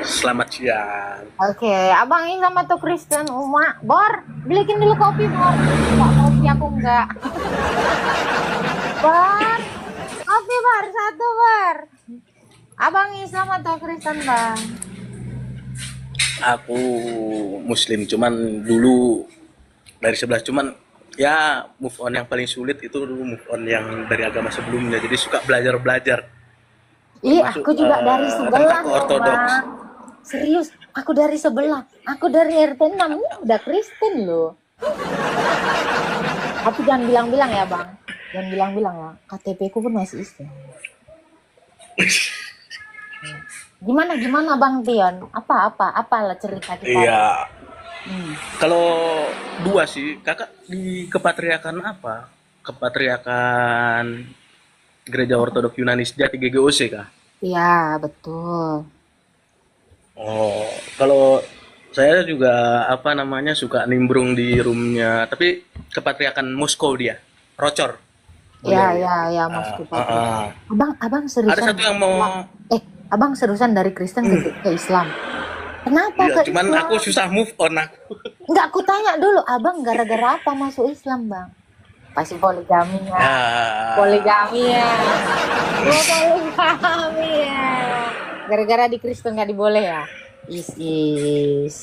Selamat siang. Oke, abang ini sama tuh Kristen Uma. Bor, belikin dulu kopi, Bor. Enggak kopi aku enggak. Bor, kopi Bor, satu Bor. Abang Islam atau Kristen, Bang? Aku Muslim, cuman dulu dari sebelah, cuman ya move on yang paling sulit itu dulu move on yang dari agama sebelumnya. Jadi suka belajar-belajar, Ih, termasuk aku juga dari tentang sebelah ke loh, ortodoks. Bang. Serius, aku dari sebelah. Aku dari RT 6 ini udah Kristen loh. Tapi jangan bilang-bilang ya, Bang. Jangan bilang-bilang ya. KTP ku pun masih Islam. Gimana gimana Bang Tion? Apalah cerita kita? Iya, Hmm. kalau dua sih, kakak di kepatriakan apa? Kepatriakan Gereja Ortodok Yunani Sejati GGOC kah? Iya, betul. Oh, kalau saya juga apa namanya suka nimbrung di roomnya, tapi kepatriakan Moskow dia, Rocor, Ya, beliau. ya, ya, Mas Ah, ah, Kupatri. ah. Abang Ada seriusan satu dari yang Islam? mau, Eh, abang seriusan dari Kristen ke Islam? Kenapa iya, ke cuman aku Islam? susah move on aku. Enggak, aku tanya dulu, abang gara-gara apa masuk Islam, Bang? Pasti poligami ya. Ya, Poligami ya. Oh, poligami ya. Gara-gara di Kristen nggak diboleh ya?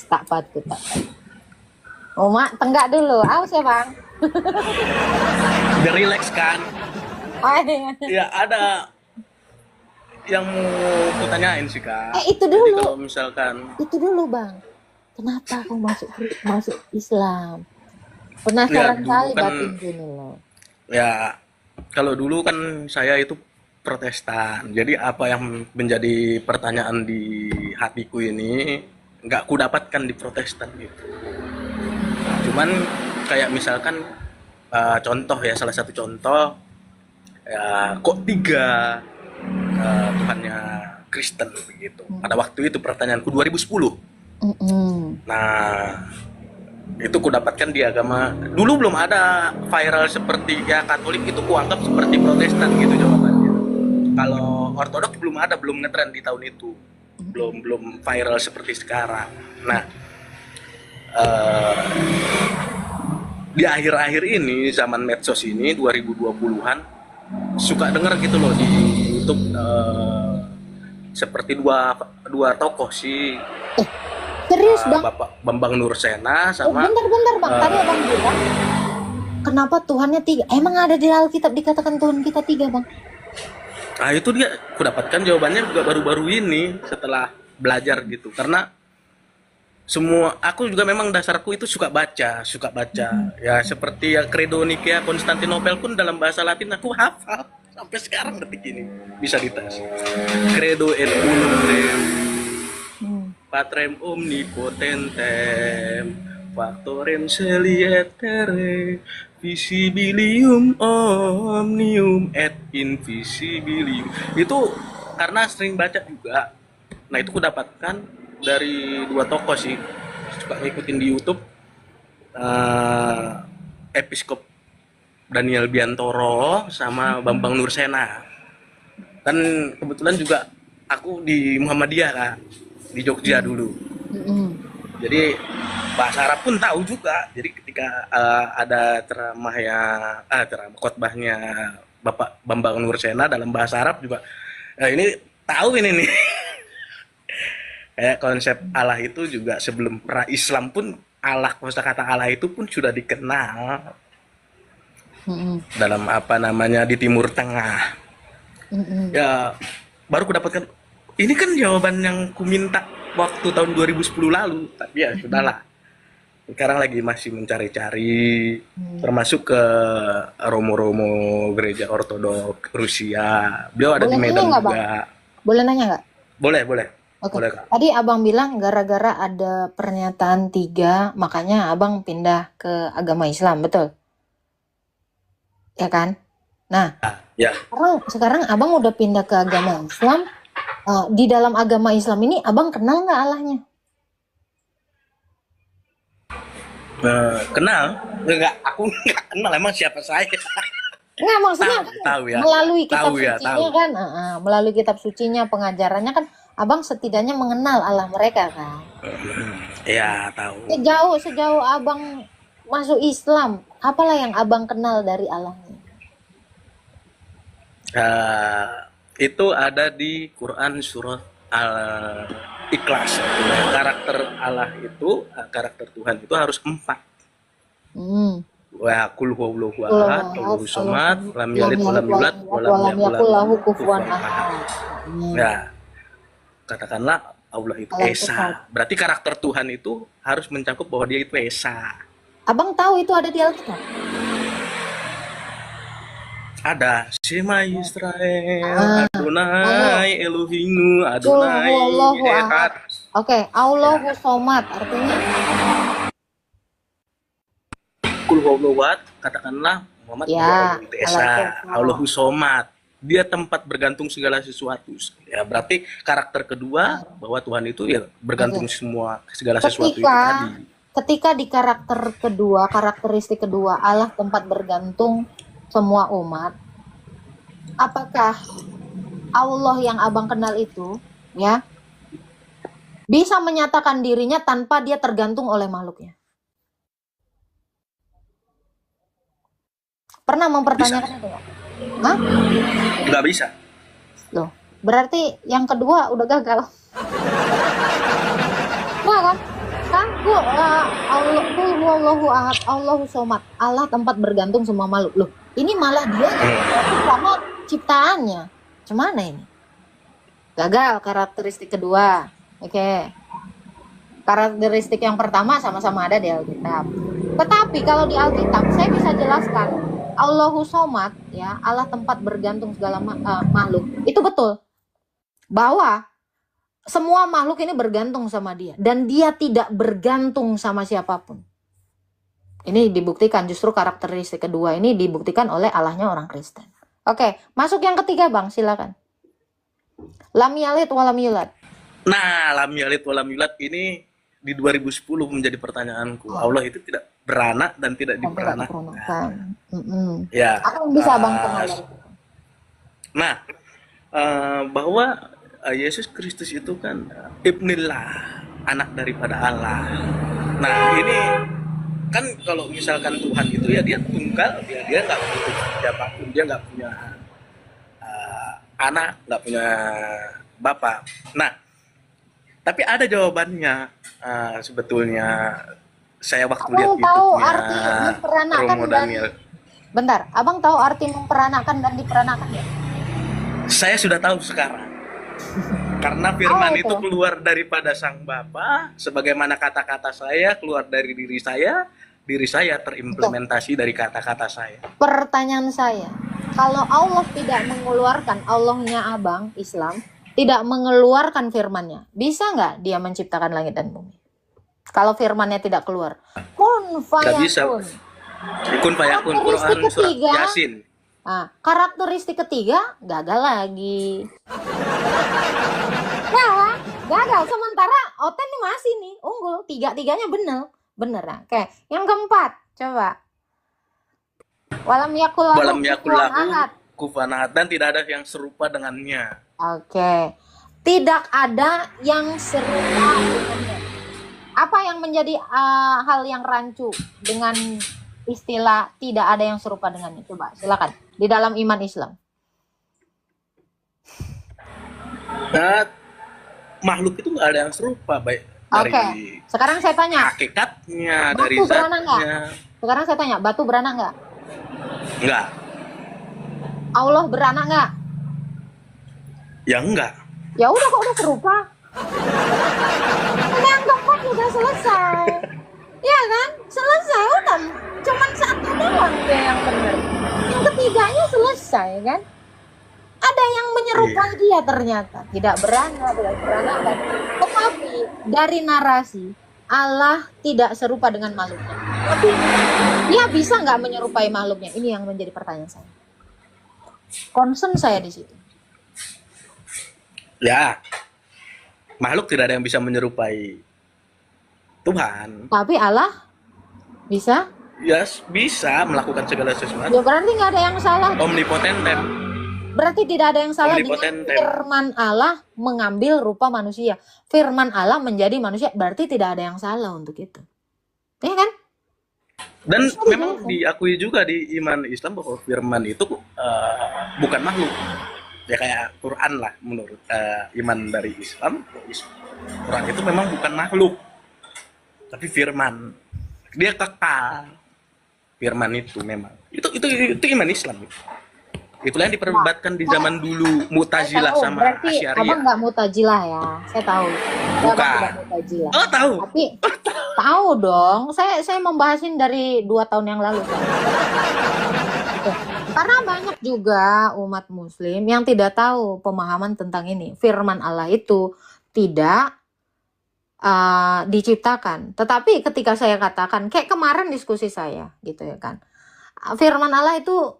Tak patut, tak patut. Oh, Mak, tenggak dulu. Awas ya, Bang. udah relax kan? Ay. Ya ada yang mau kutanyain sih kak. Itu Jadi dulu. kalau misalkan, Itu dulu, Bang. Kenapa aku masuk Islam? ya Penasaran dulu kali kan, batinku ini loh. ya kalau dulu kan saya itu Protestan. Jadi apa yang menjadi pertanyaan di hatiku ini nggak ku dapatkan di Protestan gitu. Cuman kayak misalkan contoh ya, salah satu contoh ya, kok tiga Tuhannya Kristen begitu. Pada waktu itu pertanyaanku 2010. Mm-mm. Nah, itu ku dapatkan di agama dulu belum ada viral seperti ya Katolik itu kuanggap seperti Protestan gitu jawabannya. Kalau Ortodoks belum ada, belum ngetren di tahun itu, belum belum viral seperti sekarang. Nah, eh, di akhir-akhir ini zaman medsos ini 2020-an suka denger gitu loh di YouTube, seperti dua dua tokoh sih, Serius, Bang? Bapak Bambang Nursena sama Bentar, Bang. Tadi eh, Abang bilang, kenapa Tuhannya tiga? Emang ada di Alkitab dikatakan Tuhan kita tiga, Bang? nah itu dia aku dapatkan jawabannya juga baru-baru ini setelah belajar gitu, karena semua aku juga memang dasarku itu suka baca ya, seperti ya Credo Nikea Konstantinopel pun dalam bahasa Latin aku hafal sampai sekarang detik ini bisa dites. Credo et unum Deum Hmm. Patrem omnipotentem factorem celi et terre visibilium omnium et invisibilium. Itu karena sering baca juga. Nah, itu ku dapatkan dari dua tokoh sih. Suka ngikutin di YouTube, eh, Episkop Daniel Biantoro sama Bambang Nursena. Kan kebetulan juga aku di Muhammadiyah kak, di Jogja dulu. Mm-mm. Jadi bahasa Arab pun tahu juga. Jadi ketika ada ceramah khotbahnya Bapak Bambang Nursena dalam bahasa Arab juga, ini tahu ini nih. Kayak konsep Allah itu juga sebelum pra Islam pun Allah, kosakata Allah itu pun sudah dikenal Mm-mm. dalam apa namanya di Timur Tengah. Mm-mm. Ya baru ku dapatkan ini kan jawaban yang ku minta waktu tahun 2010 lalu, tapi ya sudahlah. Sekarang lagi masih mencari-cari, termasuk ke Romo-Romo Gereja Ortodok Rusia. Beliau ada di Boleh nanya Medan nggak, Bang? juga. Boleh nanya nggak? Boleh, boleh. Oke. Boleh, Kak. Tadi Abang bilang gara-gara ada pernyataan tiga, makanya Abang pindah ke agama Islam, betul? Ya kan? Nah, Ya, sekarang Abang udah pindah ke agama Islam. Di dalam agama Islam ini Abang kenal nggak Allahnya? kenal? Enggak, aku enggak kenal emang siapa saya. Nggak, maksudnya Tahu, tahu ya. melalui kitab Tahu ya, sucinya tahu. kan, melalui kitab sucinya, pengajarannya kan Abang setidaknya mengenal Allah mereka kan. Ya, tahu. Sejauh abang masuk Islam, apalah yang abang kenal dari Allahnya? Itu ada di Quran surat Al-Ikhlas. Karakter Allah itu, karakter Tuhan itu harus 4. Hmm. Wa qul huwallahu Allahu ahad, ahad, Allahu samad, lam lam yalid wa lam yalid wa yulad, lam wa yulad, lam wa lam yakul yakul lahu lahu kufuwan kufuwan ahad. ahad. Ya, katakanlah Allah itu Allah itu Esa. satu. Berarti karakter Tuhan itu harus mencakup bahwa dia itu Esa. Abang tahu itu ada di Alkitab? Ada Shema Israel, Ah, Adonai Elohinu, Adonai Allahu ahad. Echad. Oke, Allahu somad artinya Kul huwallahu ahad, katakanlah Muhammad ya, Allah itu Allah Esa, itu Allahu Somad. Dia tempat bergantung segala sesuatu. Ya, berarti karakter kedua bahwa Tuhan itu ya bergantung semua segala sesuatu itu tadi. ketika di karakteristik kedua Allah tempat bergantung semua umat, apakah Allah yang abang kenal itu ya bisa menyatakan dirinya tanpa dia tergantung oleh makhluknya? Pernah mempertanyakan itu nggak? Hah? Nggak bisa. Loh, berarti yang kedua udah gagal. Nah kan? Kan Allah Allahu ahad, Allahu somad. Allah tempat bergantung semua makhluk. Loh, ini malah dia sama ciptaannya. Cuman ini? Gagal karakteristik kedua. Oke. Karakteristik yang pertama sama-sama ada di Alkitab. Tetapi kalau di Alkitab saya bisa jelaskan Allahu somad ya, Allah tempat bergantung segala makhluk. Itu betul. Bahwa semua makhluk ini bergantung sama dia dan dia tidak bergantung sama siapapun. Ini dibuktikan, justru karakteristik kedua ini dibuktikan oleh Allahnya orang Kristen. Oke, masuk yang ketiga Bang, silakan. Lam yalid wa lam yulad. Nah, lam yalid wa lam yulad ini di 2010 menjadi pertanyaanku. Allah itu tidak beranak dan tidak diperanakan. Ya. Apa yang bisa Abang kenal dari itu? Nah, bahwa Yesus Kristus itu kan Ibnillah, anak daripada Allah. Nah, ini kan kalau misalkan Tuhan itu ya dia tunggal, dia nggak butuh siapapun, dia nggak punya anak, nggak punya bapak. Nah, tapi ada jawabannya sebetulnya. Saya waktu lihat YouTube-nya Romo Daniel. Bentar, Abang tahu arti memperanakan dan diperanakan ya? Saya sudah tahu sekarang. Karena firman itu keluar daripada Sang Bapa, sebagaimana kata-kata saya keluar dari diri saya terimplementasi dari kata-kata saya. Pertanyaan saya, kalau Allah tidak mengeluarkan, Allahnya Abang, Islam, tidak mengeluarkan firmannya, bisa nggak dia menciptakan langit dan bumi? Kalau firmannya tidak keluar, kun fayakun. Kun fayakun, Quran surat Yasin. Nah, karakteristik ketiga gagal lagi. Nah, gagal. Sementara Oten nih masih nih unggul. Tiga-tiganya bener. Oke, yang keempat, coba. Walam yakul lahu kufuwan ahad, dan tidak ada yang serupa dengannya. Oke, tidak ada yang serupa dengannya. Apa yang menjadi hal yang rancu dengan istilah tidak ada yang serupa dengannya? Coba silakan di dalam iman Islam. Nah, makhluk itu nggak ada yang serupa, baik dari sekarang saya tanya hakikatnya, batu dari zatnya. Sekarang saya tanya, batu beranak nggak? Nggak. Allah beranak nggak? Ya enggak. Ya udah, kok udah serupa. Yang keempat udah selesai. Ya kan? Selesai udah. Cuman satu doang dia yang benar. Yang ketiganya selesai kan? Ada yang menyerupai dia ternyata. Tidak beranak. Tetapi dari narasi Allah tidak serupa dengan makhluknya. Tapi dia bisa nggak menyerupai makhluknya? Ini yang menjadi pertanyaan saya. Concern saya di situ. Ya, makhluk tidak ada yang bisa menyerupai Tuhan. Tapi Allah bisa? Ya, bisa melakukan segala sesuatu. Ya berarti nggak ada yang salah. Omnipoten dan Berarti tidak ada yang salah dengan Omnipotentem. firman Allah mengambil rupa manusia. Firman Allah menjadi manusia, berarti tidak ada yang salah untuk itu. Ya kan? Dan Bisa memang dijelaskan. diakui juga di iman Islam bahwa firman itu bukan makhluk. Ya kayak Quran lah menurut iman dari Islam. Quran itu memang bukan makhluk, tapi firman. Dia kekal. Firman itu memang. Itu iman Islam. Itulah yang diperdebatkan di zaman dulu Saya Mu'tazilah tahu, sama berarti abang Asy'ariyah. nggak mutajilah ya. Saya tahu. Abang Bukan. tidak mutajilah. Oh, tahu. Tapi tahu dong. Saya membahasin dari 2 tahun yang lalu. Oke. Karena banyak juga umat Muslim yang tidak tahu pemahaman tentang ini. Firman Allah itu tidak diciptakan. Tetapi ketika saya katakan, kayak kemarin diskusi saya, gitu ya kan. Firman Allah itu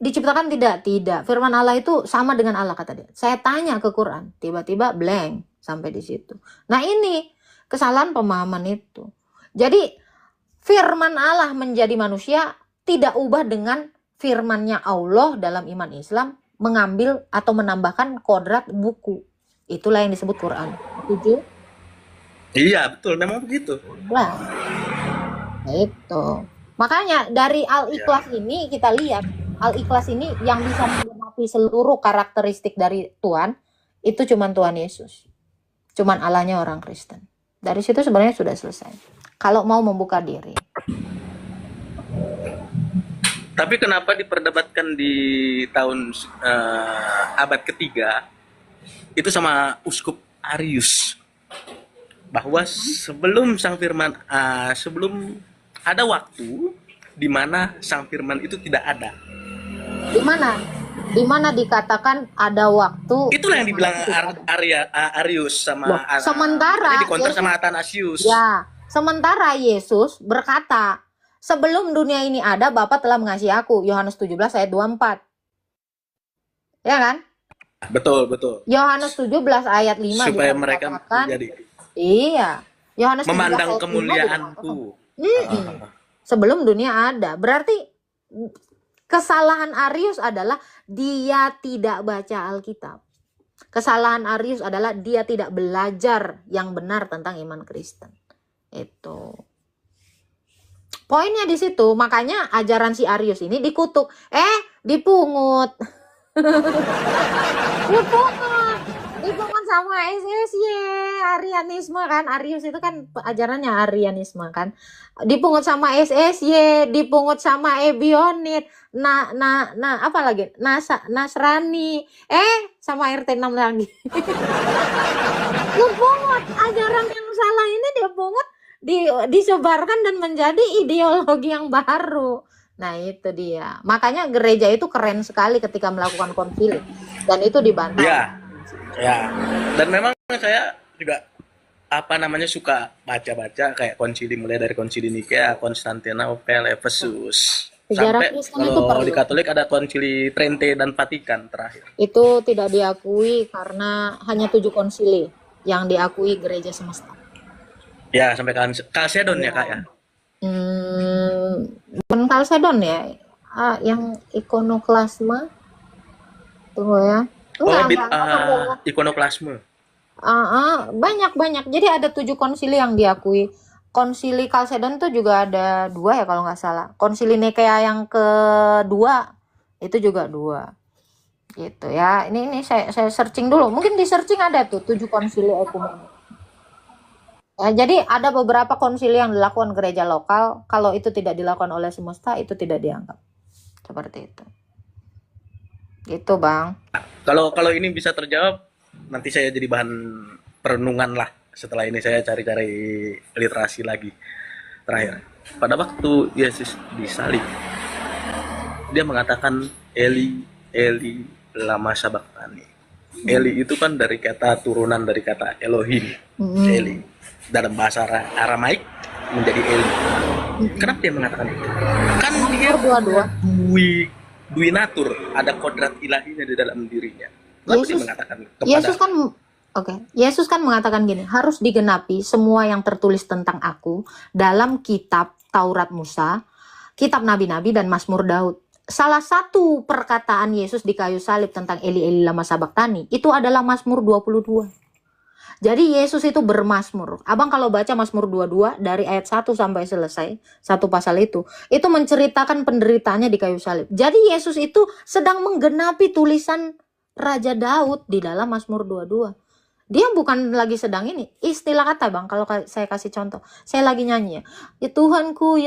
diciptakan tidak. Firman Allah itu sama dengan Allah, kata dia. Saya tanya ke Quran, tiba-tiba blank sampai di situ. Nah ini kesalahan pemahaman itu. Jadi firman Allah menjadi manusia tidak ubah dengan firmannya Allah dalam iman Islam mengambil atau menambahkan kodrat buku. Itulah yang disebut Quran. Setuju? Iya, betul. Memang begitu. Nah, itu. Makanya dari Al-Ikhlas ini kita lihat, Al-Ikhlas ini yang bisa menggenapi seluruh karakteristik dari Tuhan, itu cuman Tuhan Yesus. Cuman Allahnya orang Kristen. Dari situ sebenarnya sudah selesai. Kalau mau membuka diri. Tapi kenapa diperdebatkan di tahun abad ketiga itu sama Uskup Arius bahwa sebelum Sang Firman sebelum ada waktu di mana Sang Firman itu tidak ada. Di mana? Di mana dikatakan ada waktu? Itulah yang dibilang Tidak ada. Arius sama Loh, sementara tadi dikonter Yesus, sama Athanasius. ya, sementara Yesus berkata, sebelum dunia ini ada, Bapa telah mengasihi aku. Yohanes 17 ayat 24. Ya kan? Betul, betul. Yohanes 17 ayat 5 Supaya juga mereka dikatakan, menjadi iya. Yohanes 17 memandang ayat 5 kemuliaanku. dikatakan, sebelum dunia ada. Berarti kesalahan Arius adalah dia tidak baca Alkitab. Kesalahan Arius adalah dia tidak belajar yang benar tentang iman Kristen. Itu. Poinnya di situ. Makanya ajaran si Arius ini dikutuk. Dipungut. Dipungut sama SSY, Arianisme kan. Arius itu kan ajarannya Arianisme kan. Dipungut sama SSY, dipungut sama Ebionit, apa lagi? Nasrani. Sama RT 6 lagi. Dipungut. Ajaran yang salah ini dipungut, disebarkan dan menjadi ideologi yang baru. Nah itu dia. Makanya gereja itu keren sekali ketika melakukan konsili. Dan itu dibantah. Ya. Dan memang saya juga suka baca-baca kayak konsili, mulai dari konsili Nikea, Konstantinopel, Efesus. Sejarah Sampai Kristen itu kalau perlu. di Katolik ada konsili Trente dan Vatikan terakhir. Itu tidak diakui karena hanya 7 konsili yang diakui gereja semesta. Ya, sampai Kalsedon ya, Kak ya. Bukan Kalsedon ya. Yang ikonoklasme. Tunggu ya. Ikonoklasme. Banyak. Jadi ada 7 konsili yang diakui. Konsili Kalsedon tuh juga ada 2 ya kalau nggak salah. Konsili Nikea yang kedua itu juga 2. Gitu ya. Ini saya searching dulu. Mungkin di searching ada tuh 7 konsili ekumenik. Jadi ada beberapa konsili yang dilakukan gereja lokal. Kalau itu tidak dilakukan oleh semesta, itu tidak dianggap. Seperti itu. Gitu, Bang. Kalau ini bisa terjawab, nanti saya jadi bahan perenungan lah. Setelah ini saya cari-cari literasi lagi. Terakhir, pada waktu Yesus disalib, dia mengatakan Eli, Eli, lama sabachthani. Eli itu kan dari kata turunan dari kata Elohim. Eli. Dalam bahasa Aramaik menjadi Eli. Kenapa dia mengatakan itu? Kan dia dua-dua. Dui natur, ada kodrat ilahinya di dalam dirinya. Kenapa dia mengatakan kepada Yesus kan mengatakan gini, harus digenapi semua yang tertulis tentang aku dalam kitab Taurat Musa, kitab Nabi-Nabi dan Mazmur Daud. salah satu perkataan Yesus di kayu salib tentang Eli Eli lama sabaktani itu adalah Mazmur 22. Jadi Yesus itu bermazmur. Abang kalau baca Mazmur 22 dari ayat 1 sampai selesai, satu pasal itu menceritakan penderitaannya di kayu salib. Jadi Yesus itu sedang menggenapi tulisan Raja Daud di dalam Mazmur 22. Dia bukan lagi sedang ini. Istilah kata bang, kalau saya kasih contoh. Saya lagi nyanyi ya Tuhanku,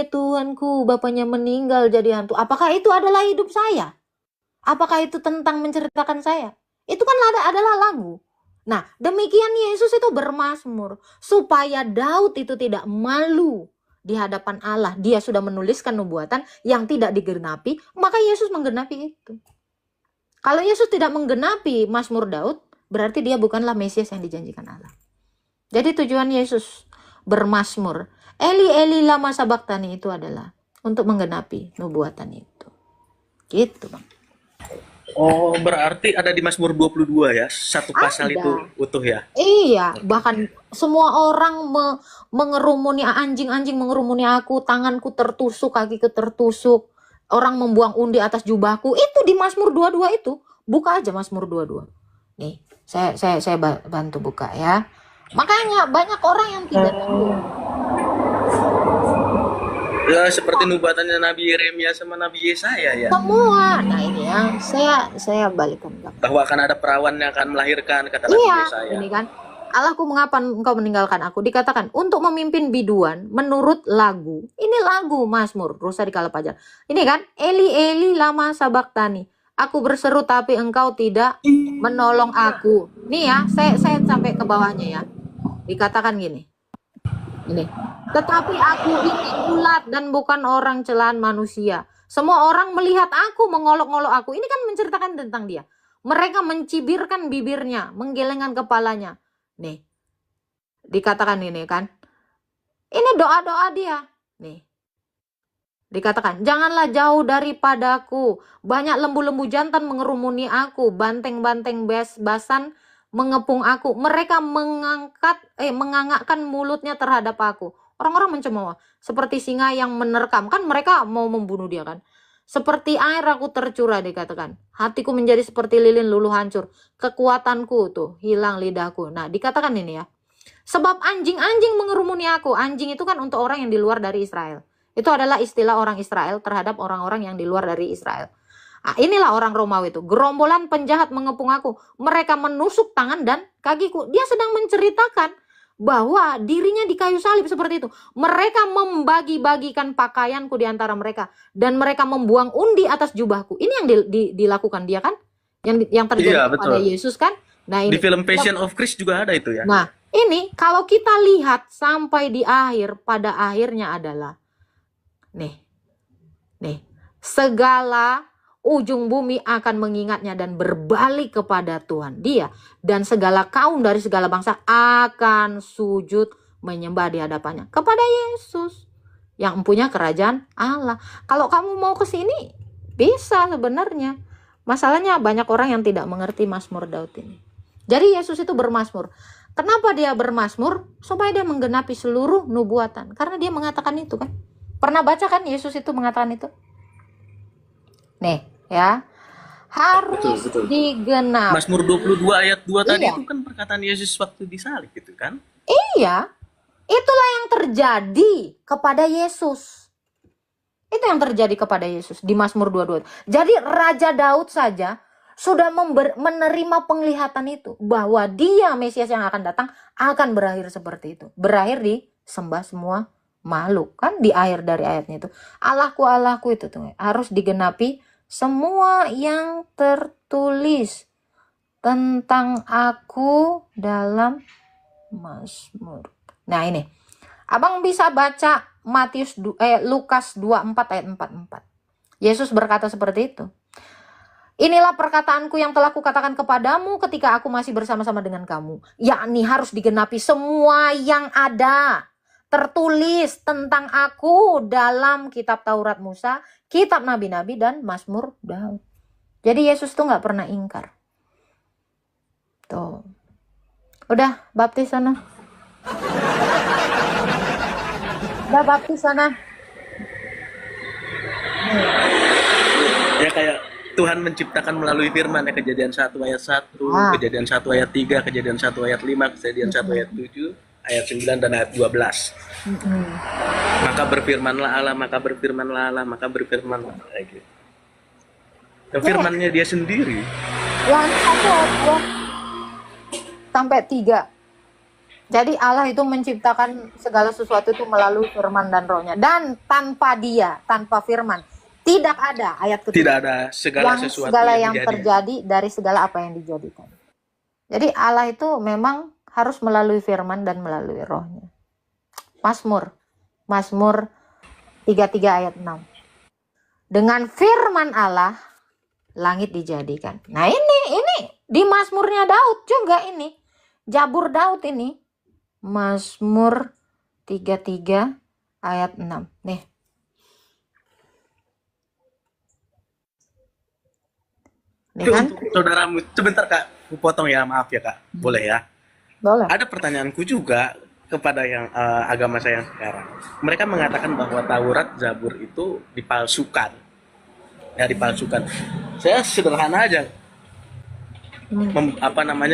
bapaknya meninggal jadi hantu. Apakah itu adalah hidup saya? Apakah itu tentang menceritakan saya? Itu kan adalah lagu. Nah, demikian Yesus itu bermazmur supaya Daud itu tidak malu di hadapan Allah. Dia sudah menuliskan nubuatan yang tidak digenapi, maka Yesus menggenapi itu. Kalau Yesus tidak menggenapi Mazmur Daud, berarti dia bukanlah Mesias yang dijanjikan Allah. Jadi tujuan Yesus bermazmur, Eli Eli lama sabaktani, itu adalah untuk menggenapi nubuatan itu. Gitu bang. Oh, berarti ada di Mazmur 22 ya? Satu pasal Ada. itu utuh ya? Iya, bahkan semua orang mengerumuni, anjing-anjing mengerumuni aku, tanganku tertusuk, kakiku tertusuk, orang membuang undi atas jubahku. Itu di Mazmur 22 itu. Buka aja Mazmur 22. Nih, saya bantu buka ya. Makanya banyak orang yang tidak tahu. Ya, seperti nubuatannya Nabi Yeremia sama Nabi Yesaya ya. Semua. Nah ini ya, saya balikan. Bahwa akan ada perawan yang akan melahirkan, kata Nabi Iya, Yesaya. ini kan. Allahku, mengapa engkau meninggalkan aku? Dikatakan untuk memimpin biduan menurut lagu. Ini lagu Mazmur, rusa di kala pajar. Ini kan, Eli Eli lama sabaktani. Aku berseru tapi engkau tidak menolong aku. Nih ya, saya sampai ke bawahnya ya. Dikatakan gini. Ini. Tetapi aku ini ulat dan bukan orang celahan manusia. Semua orang melihat aku, mengolok-olok aku. Ini kan menceritakan tentang dia. Mereka mencibirkan bibirnya, menggelengkan kepalanya. Nih. Dikatakan ini kan. Ini doa-doa dia. Nih. Dikatakan, janganlah jauh daripadaku. Banyak lembu-lembu jantan mengerumuni aku. Banteng-banteng basan mengepung aku. Mereka mengangakkan mulutnya terhadap aku. Orang-orang mencemooh. Seperti singa yang menerkam. Kan mereka mau membunuh dia kan. Seperti air aku tercurah, dikatakan. Hatiku menjadi seperti lilin luluh hancur. Kekuatanku tuh hilang lidahku. Nah dikatakan ini ya. Sebab anjing-anjing mengerumuni aku. Anjing itu kan untuk orang yang di luar dari Israel. Itu adalah istilah orang Israel terhadap orang-orang yang di luar dari Israel. Nah, inilah orang Romawi itu. Gerombolan penjahat mengepung aku. Mereka menusuk tangan dan kakiku. Dia sedang menceritakan bahwa dirinya di kayu salib seperti itu. Mereka membagi-bagikan pakaianku di antara mereka. Dan mereka membuang undi atas jubahku. Ini yang dilakukan dia kan? Yang terjadi pada Yesus kan? Nah, ini. Di film Passion of Christ juga ada itu ya? Nah, ini kalau kita lihat sampai di akhir, pada akhirnya adalah Nih, segala ujung bumi akan mengingatnya dan berbalik kepada Tuhan dia. Dan segala kaum dari segala bangsa akan sujud menyembah di hadapannya. Kepada Yesus yang mempunyai kerajaan Allah. Kalau kamu mau ke sini, bisa sebenarnya. Masalahnya banyak orang yang tidak mengerti Mazmur Daud ini. Jadi Yesus itu bermazmur. Kenapa dia bermazmur? Supaya dia menggenapi seluruh nubuatan. Karena dia mengatakan itu kan. Pernah baca kan Yesus itu mengatakan itu? Nih, ya. Harus betul. Digenapi. Mazmur 22 ayat 2 tadi itu kan perkataan Yesus waktu disalib gitu kan? Iya. Itulah yang terjadi kepada Yesus. Itu yang terjadi kepada Yesus di Mazmur 22. Jadi Raja Daud saja sudah menerima penglihatan itu. Bahwa dia Mesias yang akan datang akan berakhir seperti itu. Berakhir disembah semua makhluk kan di akhir dari ayatnya itu. Allahku itu tuh harus digenapi semua yang tertulis tentang aku dalam Mazmur. Nah ini. Abang bisa baca Lukas 24 ayat 44. Yesus berkata seperti itu. Inilah perkataanku yang telah kukatakan kepadamu ketika aku masih bersama-sama dengan kamu. Yakni harus digenapi semua yang ada tertulis tentang aku dalam kitab Taurat Musa, kitab Nabi-Nabi, dan Mazmur Daud. Jadi Yesus tuh gak pernah ingkar. Tuh. Udah, baptis sana. Udah, baptis sana. Ya kayak Tuhan menciptakan melalui firman ya, kejadian 1 ayat 1, Ah, kejadian 1 ayat 3, kejadian 1 ayat 5, kejadian 1 ayat 7, ayat 9 dan ayat 12. mm-mm. Maka berfirmanlah Allah, maka berfirmanlah Allah, maka berfirmanlah kayak gitu. Dan Ya, firmannya dia sendiri. Yohanes 1 ayat 2 sampai 3. Jadi Allah itu menciptakan segala sesuatu itu melalui firman dan rohnya. Dan tanpa dia, tanpa firman, tidak ada, ayat Tidak ketiga, ada segala yang sesuatu segala yang yang menjadi. terjadi dari segala apa yang dijadikan. Jadi Allah itu memang harus melalui firman dan melalui rohnya. Mazmur 33 ayat 6. Dengan firman Allah, langit dijadikan. Nah ini di Mazmurnya Daud juga ini. Jabur Daud ini. Mazmur 33 ayat 6. Nih. Nih Itu kan? untuk saudaramu. Sebentar Kak, aku potong ya, maaf ya Kak. Boleh ya? Boleh. Ada pertanyaanku juga kepada yang agama saya yang sekarang. Mereka mengatakan bahwa Taurat, Zabur itu dipalsukan. Ya dipalsukan. Saya sederhana aja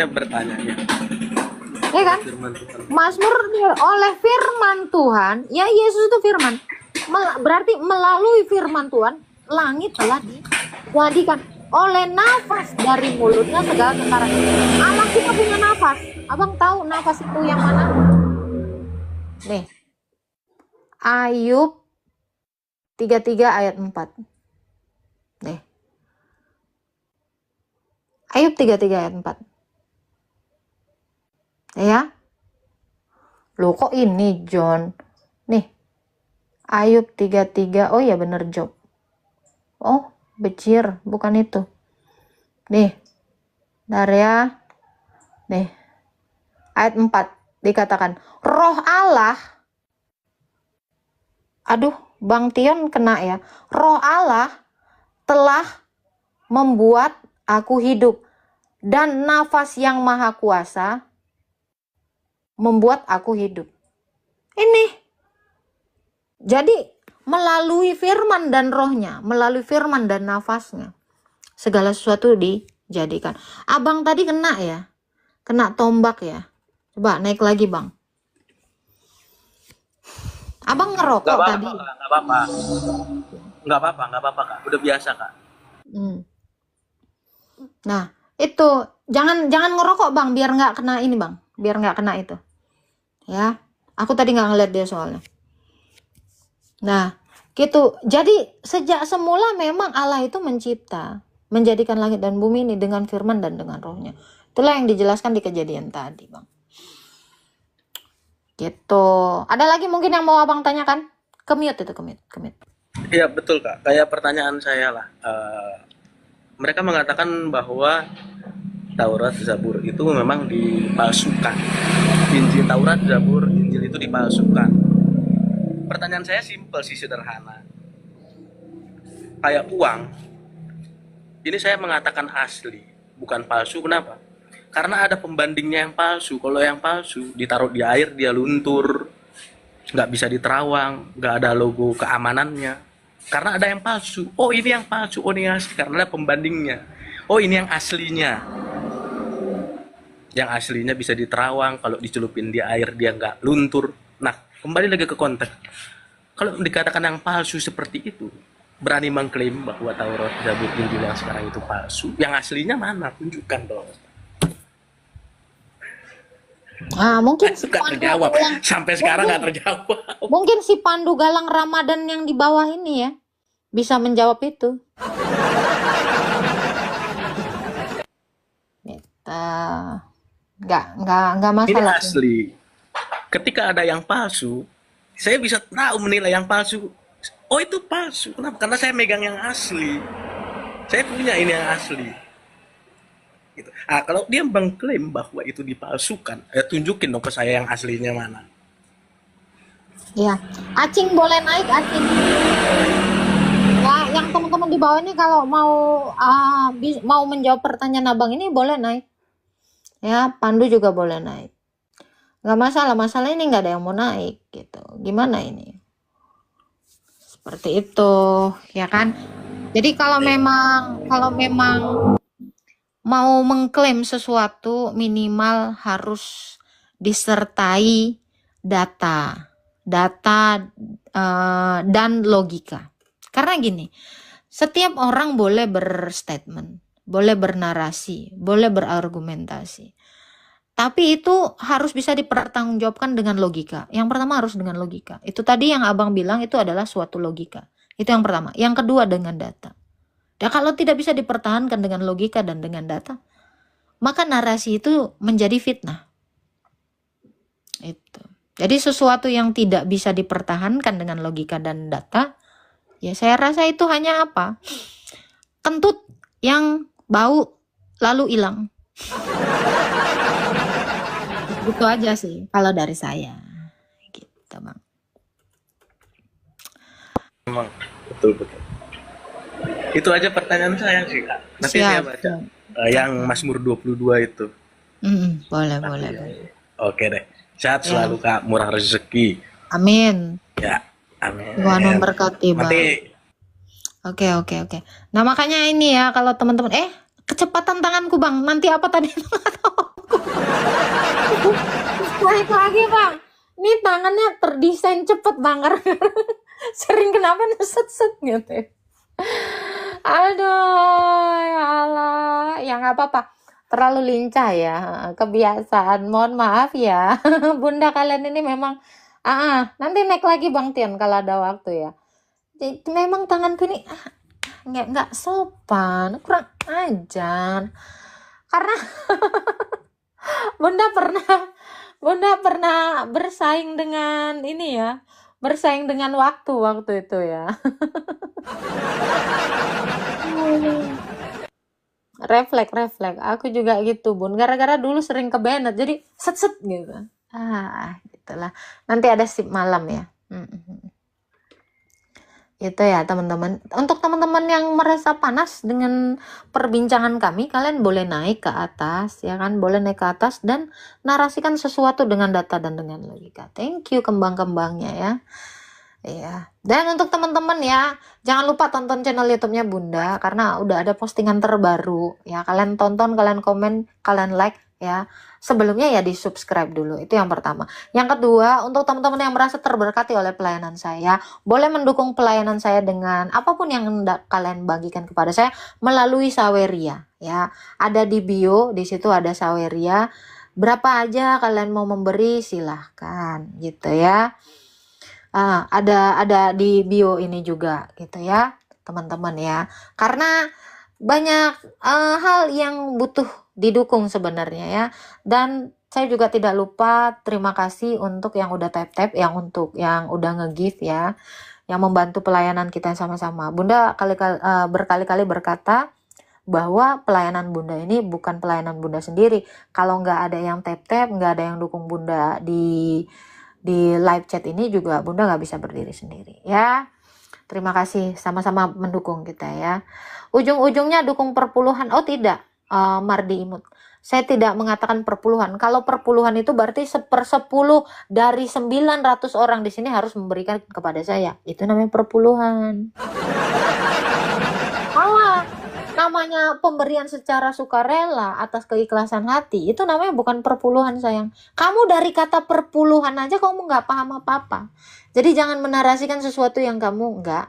bertanya. Ya kan? Firman Tuhan. Mazmur oleh firman Tuhan, ya Yesus itu firman. Berarti melalui firman Tuhan, langit telah dijadikan oleh nafas dari mulutnya segala kekaran. Allah kita punya nafas. Abang tahu nafas itu yang mana? Nih. Ayub 33 ayat 4. Nih. Ayub 33 ayat 4. Ya. Loh kok ini John? Nih. Ayub 33. Oh iya bener Job. Oh, becir, bukan itu. Nih. Bentar ya. Nih. Ayat 4 dikatakan, Roh Allah. Aduh, Bang Tion kena ya. Roh Allah telah membuat aku hidup, dan nafas yang maha kuasa membuat aku hidup. Ini. Jadi melalui firman dan rohnya, melalui firman dan nafasnya, segala sesuatu dijadikan. Abang tadi kena ya? Kena tombak ya? Coba naik lagi Bang. Abang ngerokok tadi. Nggak apa-apa Kak. Udah biasa Kak. Nah, itu jangan ngerokok Bang, biar nggak kena ini Bang, biar nggak kena itu. Ya, aku tadi nggak ngeliat dia soalnya. Nah, gitu. Jadi sejak semula memang Allah itu mencipta, menjadikan langit dan bumi ini dengan firman dan dengan rohnya. Itulah yang dijelaskan di kejadian tadi Bang. Gitu. Ada lagi mungkin yang mau Abang tanyakan? Kemute itu, kemute. Iya betul Kak. Kayak pertanyaan saya lah. Mereka mengatakan bahwa Taurat, Zabur itu memang dipalsukan. Injil, Taurat, Zabur, Injil itu dipalsukan. Pertanyaan saya simpel sih, sederhana. Kayak uang, ini saya mengatakan asli, bukan palsu. Kenapa? Karena ada pembandingnya yang palsu. Kalau yang palsu ditaruh di air dia luntur, nggak bisa diterawang, nggak ada logo keamanannya. Karena ada yang palsu. Oh ini yang palsu, oh ini yang asli. Karena ada pembandingnya. Oh ini yang aslinya. Yang aslinya bisa diterawang, kalau dicelupin di air dia nggak luntur. Nah, kembali lagi ke konteks. Kalau dikatakan yang palsu seperti itu, berani mengklaim bahwa Taurat, Zabur, Injil yang sekarang itu palsu, yang aslinya mana? Tunjukkan dong. Nah, mungkin Itu nggak terjawab. Sampai sekarang nggak terjawab. Mungkin si Pandu Galang Ramadan yang di bawah ini ya bisa menjawab itu. Nggak masalah. Ini asli. Ketika ada yang palsu, saya bisa tahu menilai yang palsu. Oh itu palsu. Kenapa? Karena saya megang yang asli. Saya punya ini yang asli. Gitu. Ah, kalau dia mengklaim bahwa itu dipalsukan, tunjukin dong ke saya yang aslinya mana. Ya, Acing boleh naik, Acing. Ya, yang teman-teman di bawah ini kalau mau menjawab pertanyaan abang ini boleh naik. Ya, Pandu juga boleh naik. Nggak masalah, masalah ini nggak ada yang mau naik gitu. Gimana ini? Seperti itu, ya kan? Jadi kalau memang mau mengklaim sesuatu minimal harus disertai data, dan logika. Karena gini, setiap orang boleh berstatement, boleh bernarasi, boleh berargumentasi. Tapi itu harus bisa dipertanggungjawabkan dengan logika. Yang pertama harus dengan logika. Itu tadi yang abang bilang itu adalah suatu logika. Itu yang pertama. Yang kedua dengan data. Dan kalau tidak bisa dipertahankan dengan logika dan dengan data, maka narasi itu menjadi fitnah. Itu. Jadi sesuatu yang tidak bisa dipertahankan dengan logika dan data, ya saya rasa itu hanya apa? Kentut yang bau lalu hilang. Gitu aja sih kalau dari saya. Gitu, Bang. Memang betul betul. Itu aja pertanyaan saya sih, Kak. Nanti saya Siap, baca siap. yang Mazmur 22 itu. Boleh, Tapi boleh, boleh. oke deh. Sehat Ya, selalu, Kak. Murah rezeki. amin. Ya. Tuhan Amin. memberkati, Bang. Nanti Oke. Nah, makanya ini ya kalau teman-teman kecepatan tanganku, Bang. Nanti apa tadi? Naik lagi, Bang. Ini tangannya terdesain cepet, Bang. Sering kenapa set-set gitu. Aduh, ya Allah. Ya nggak apa-apa. Terlalu lincah ya. Kebiasaan. Mohon maaf ya. Bunda kalian ini memang nanti naik lagi Bang Tian kalau ada waktu ya. Jadi, memang tanganku ini nggak sopan, kurang ajar. Karena Bunda pernah bersaing dengan ini ya, bersaing dengan waktu itu ya. Refleks. Aku juga gitu, Bun. Gara-gara dulu sering ke Bennett, jadi set gitu. Gitulah. Nanti ada sip malam ya. Itu ya teman-teman. Untuk teman-teman yang merasa panas dengan perbincangan kami, kalian boleh naik ke atas, ya kan? Boleh naik ke atas dan narasikan sesuatu dengan data dan dengan logika. Thank you kembang-kembangnya ya. Iya. Dan untuk teman-teman ya, jangan lupa tonton channel YouTube-nya Bunda karena udah ada postingan terbaru. Ya, kalian tonton, kalian komen, kalian like ya. Sebelumnya ya di-subscribe dulu. Itu yang pertama. Yang kedua, untuk teman-teman yang merasa terberkati oleh pelayanan saya, boleh mendukung pelayanan saya dengan apapun yang hendak kalian bagikan kepada saya melalui Saweria ya. Ada di bio, di situ ada Saweria. Berapa aja kalian mau memberi silahkan gitu ya. Ada di bio ini juga gitu ya teman-teman ya, karena banyak hal yang butuh didukung sebenarnya ya. Dan saya juga tidak lupa terima kasih untuk yang udah tap yang untuk yang udah nge-give ya, yang membantu pelayanan kita sama-sama. Bunda berkali-kali berkata bahwa pelayanan Bunda ini bukan pelayanan Bunda sendiri. Kalau nggak ada yang tap nggak ada yang dukung Bunda di live chat ini juga Bunda nggak bisa berdiri sendiri ya. Terima kasih sama-sama mendukung kita ya. Ujung-ujungnya dukung perpuluhan. Oh tidak, Mardi Imut. Saya tidak mengatakan perpuluhan. Kalau perpuluhan itu berarti 1/10 dari 900 orang di sini harus memberikan kepada saya. Itu namanya perpuluhan. Namanya pemberian secara sukarela atas keikhlasan hati, itu namanya bukan perpuluhan sayang. Kamu dari kata perpuluhan aja kamu nggak paham apa-apa. Jadi jangan menarasikan sesuatu yang kamu nggak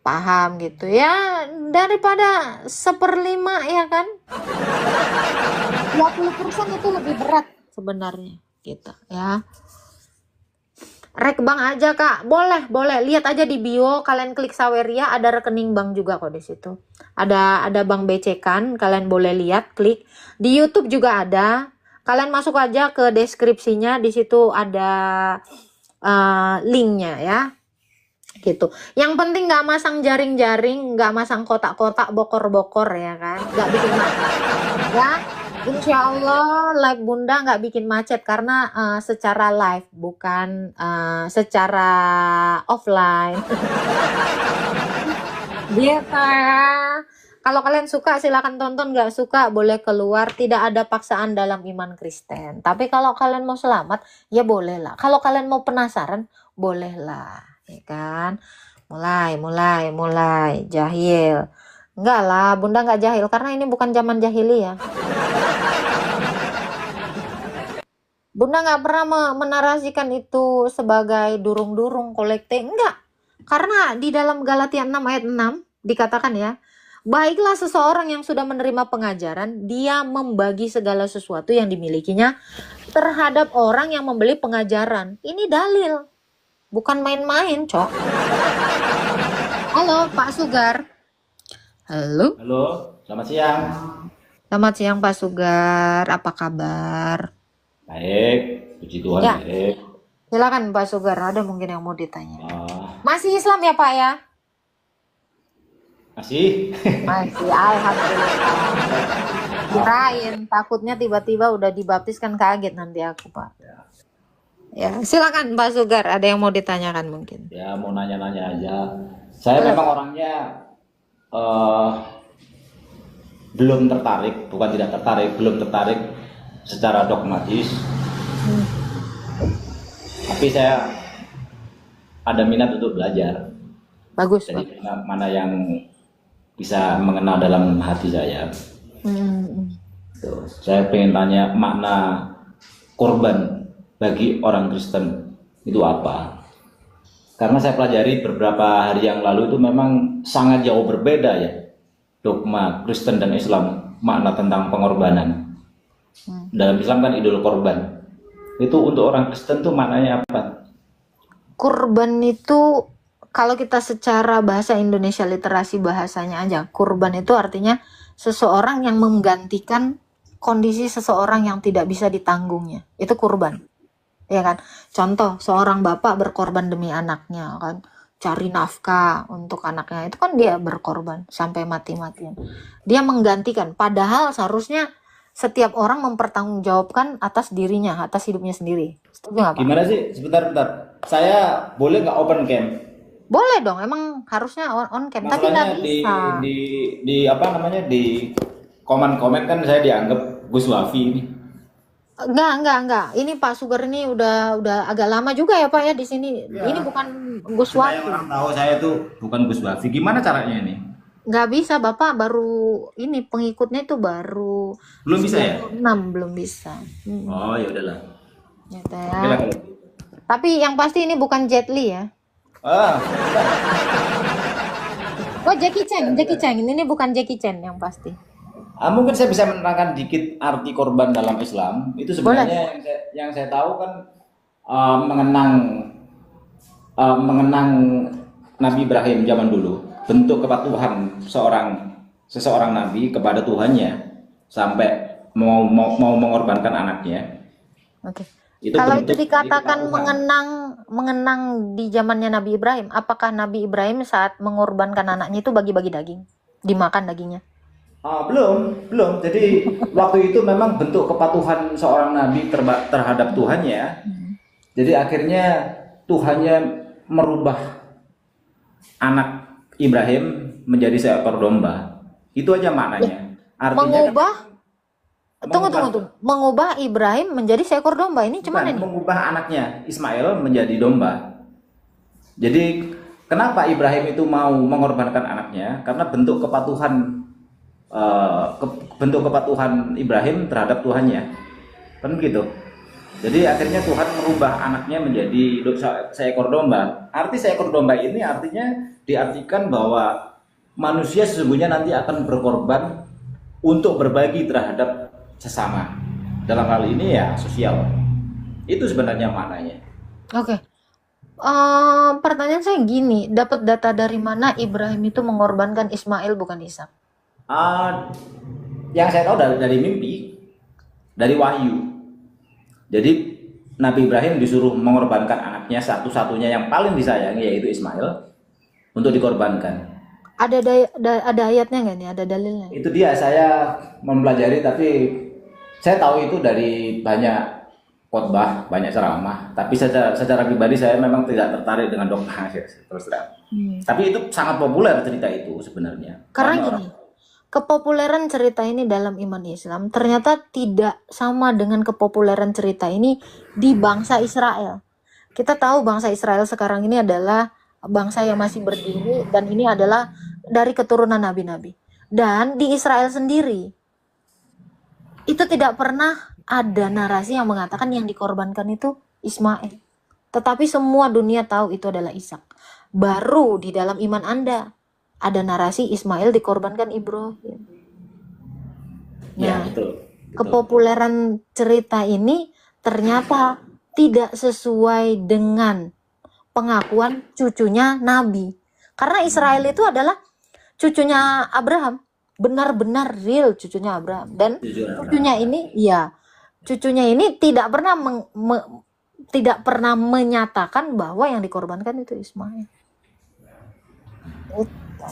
paham gitu ya. Daripada 1/5 ya kan, 20% itu lebih berat sebenarnya gitu ya. Rek bank aja Kak, boleh. Lihat aja di bio, kalian klik Saweria, ada rekening bank juga kok di situ. Ada bank BC kan, kalian boleh lihat, klik. Di YouTube juga ada. Kalian masuk aja ke deskripsinya, di situ ada linknya ya. Gitu. Yang penting nggak masang jaring-jaring, nggak masang kotak-kotak bokor-bokor ya kan, nggak bikin macet ya. Insya Allah live Bunda nggak bikin macet karena secara live bukan secara offline. Gitu ya. Kalau kalian suka silakan tonton, nggak suka boleh keluar. Tidak ada paksaan dalam iman Kristen. Tapi kalau kalian mau selamat ya bolehlah. Kalau kalian mau penasaran bolehlah, ya kan? Mulai. Jahil. Enggak lah, Bunda nggak jahil karena ini bukan zaman jahiliyah. Bunda nggak pernah menarasikan itu sebagai durung-durung kolekte, enggak. Karena di dalam Galatia 6 ayat 6 dikatakan ya, baiklah seseorang yang sudah menerima pengajaran, dia membagi segala sesuatu yang dimilikinya terhadap orang yang membeli pengajaran. Ini dalil, bukan main-main, Cok. Halo, Pak Sugar. Halo. Halo, selamat siang. Selamat siang, Pak Sugar. Apa kabar? Baik, puji Tuhan Ya. baik. Silakan Pak Sugar, ada mungkin yang mau ditanya. Ah, Masih Islam ya Pak ya? masih? Masih, alhamdulillah. Kirain, takutnya tiba-tiba udah dibaptis kan kaget nanti aku Pak. Ya, silakan Pak Sugar, ada yang mau ditanyakan mungkin. Ya, mau nanya-nanya aja. Saya Boleh. memang orangnya belum tertarik, bukan tidak tertarik, belum tertarik secara dogmatis. Tapi saya ada minat untuk belajar. Bagus Pak. Jadi mana yang bisa mengenal dalam hati saya. Tuh, saya pengen tanya makna korban bagi orang Kristen itu apa? Karena saya pelajari beberapa hari yang lalu itu memang sangat jauh berbeda ya dogma Kristen dan Islam makna tentang pengorbanan. Dalam Islam kan idul korban. Itu untuk orang Kristen tuh maknanya apa? Kurban itu kalau kita secara bahasa Indonesia literasi bahasanya aja, kurban itu artinya seseorang yang menggantikan kondisi seseorang yang tidak bisa ditanggungnya. Itu kurban. Ya kan? Contoh, seorang bapak berkorban demi anaknya kan, cari nafkah untuk anaknya, itu kan dia berkorban sampai mati-matian. Dia menggantikan, padahal seharusnya setiap orang mempertanggungjawabkan atas dirinya, atas hidupnya sendiri. Setuju nggak Pak? Gimana sih? Sebentar. Saya boleh nggak open cam? Boleh dong, emang harusnya on cam, tapi nggak Masalahnya di bisa. di apa namanya di komen-komen kan saya dianggap Gus Wafi ini. Enggak. Ini Pak Sugar ini udah agak lama juga ya Pak ya di sini. Ya. Ini bukan Gus Supaya Wafi. orang tahu saya tuh bukan Gus Wafi. Gimana caranya ini? Nggak bisa, Bapak baru ini pengikutnya itu baru Belum bisa ya? 96, belum bisa. Oh ya udahlah. Gitu ya. Oke lah kalau gitu. Tapi yang pasti ini bukan Jet Li ya. Ah, Oh, Jackie Chan. Ini bukan Jackie Chan yang pasti. mungkin saya bisa menerangkan dikit arti korban dalam Islam. Itu sebenarnya yang saya tahu kan mengenang Nabi Ibrahim zaman dulu, bentuk kepatuhan seseorang nabi kepada Tuhannya sampai mau mengorbankan anaknya. Oke. Itu Kalau bentuk itu dikatakan dari kepatuhan. mengenang di zamannya Nabi Ibrahim, apakah Nabi Ibrahim saat mengorbankan anaknya itu bagi-bagi daging? Dimakan dagingnya? Belum. Jadi waktu itu memang bentuk kepatuhan seorang nabi terhadap Tuhannya. Jadi akhirnya Tuhannya merubah anak Ibrahim menjadi seekor domba. Itu aja maknanya. Artinya Mengubah Tunggu. Mengubah Ibrahim menjadi seekor domba. Ini cuman ini. mengubah anaknya Ismail menjadi domba. Jadi kenapa Ibrahim itu mau mengorbankan anaknya? Karena bentuk kepatuhan Ibrahim terhadap Tuhannya. Kan begitu. Jadi akhirnya Tuhan merubah anaknya menjadi seekor domba. Arti seekor domba ini artinya diartikan bahwa manusia sesungguhnya nanti akan berkorban untuk berbagi terhadap sesama. Dalam hal ini ya sosial. Itu sebenarnya maknanya. Oke. Pertanyaan saya gini, dapat data dari mana Ibrahim itu mengorbankan Ismail bukan Ishak? Yang saya tahu dari mimpi, dari wahyu. Jadi Nabi Ibrahim disuruh mengorbankan anaknya satu-satunya yang paling disayangi yaitu Ismail untuk dikorbankan. Ada ayatnya nggak nih? Ada dalilnya? Itu dia, saya mempelajari tapi saya tahu itu dari banyak khotbah, banyak ceramah. Tapi secara pribadi saya memang tidak tertarik dengan dogma terus terang. Tapi itu sangat populer cerita itu sebenarnya. Karena Banyak gini, kepopuleran cerita ini dalam iman Islam ternyata tidak sama dengan kepopuleran cerita ini di bangsa Israel. Kita tahu bangsa Israel sekarang ini adalah bangsa yang masih berdiri, dan ini adalah dari keturunan nabi-nabi. Dan di Israel sendiri itu tidak pernah ada narasi yang mengatakan yang dikorbankan itu Ismail. Tetapi semua dunia tahu itu adalah Ishak. Baru di dalam iman Anda ada narasi Ismail dikorbankan Ibrahim. Ya, Nah, betul. kepopuleran cerita ini ternyata tidak sesuai dengan pengakuan cucunya Nabi. Karena Israel itu adalah cucunya Abraham, benar-benar real cucunya Abraham. Dan Jujur, cucunya ini, ya, cucunya ini tidak pernah menyatakan bahwa yang dikorbankan itu Ismail. Gitu.